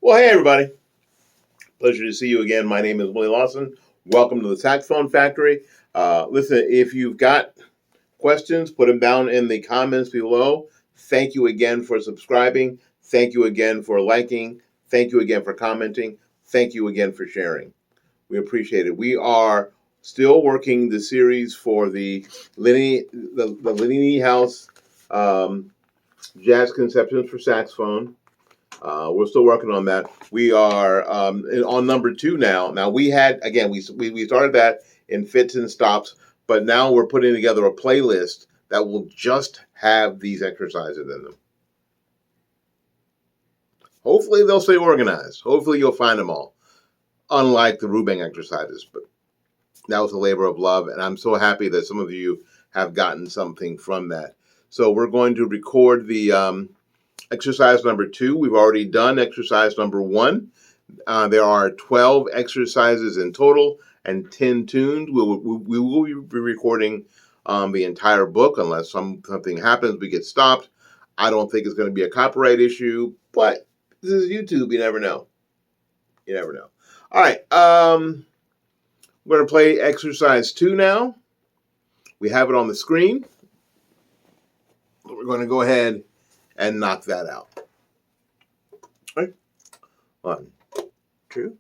Well, hey, everybody. Pleasure to see you again. My name is Willie Lawson. Welcome to the Saxophone Factory. Listen, if you've got questions, put them down in the comments below. Thank you again for subscribing. Thank you again for liking. Thank you again for commenting. Thank you again for sharing. We appreciate it. We are still working the series for the Lenini House Jazz Conceptions for Saxophone. We're still working on that. We are on number 2 now. Now we started that in fits and stops, but now we're putting together a playlist that will just have these exercises in them. Hopefully they'll stay organized. Hopefully you'll find them all, unlike the Rubin exercises. But that was a labor of love, and I'm so happy that some of you have gotten something from that. So we're going to record the exercise number 2. We've already done exercise number 1. There are 12 exercises in total and 10 tunes. We will be recording the entire book unless something happens, we get stopped. I don't think it's going to be a copyright issue, but this is YouTube. You never know. You never know. All right. We're going to play exercise 2 now. We have it on the screen. We're going to go ahead and knock that out. All right. 1, 2.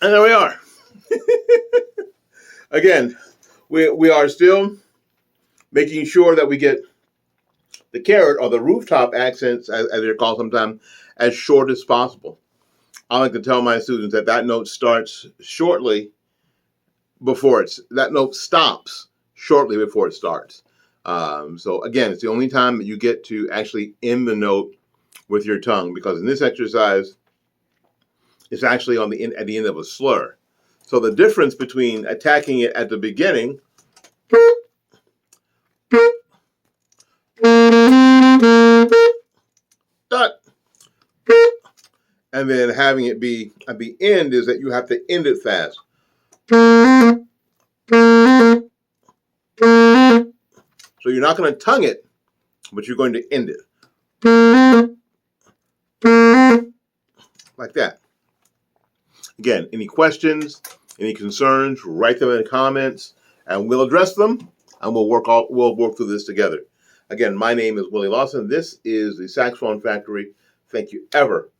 And there we are. Again, we are still making sure that we get the carrot or the rooftop accents, as they're called sometimes, as short as possible. I like to tell my students that note starts shortly before that note stops shortly before it starts. So again, it's the only time that you get to actually end the note with your tongue, because in this exercise, it's actually at the end of a slur. So the difference between attacking it at the beginning and then having it be at the end is that you have to end it fast. So you're not going to tongue it, but you're going to end it. Like that. Again, any questions, any concerns, write them in the comments, and we'll address them, and we'll work through this together. Again, my name is Willie Lawson. This is the Saxophone Factory. Thank you ever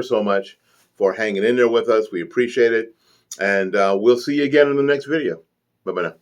so much for hanging in there with us. We appreciate it, and we'll see you again in the next video. Bye-bye now.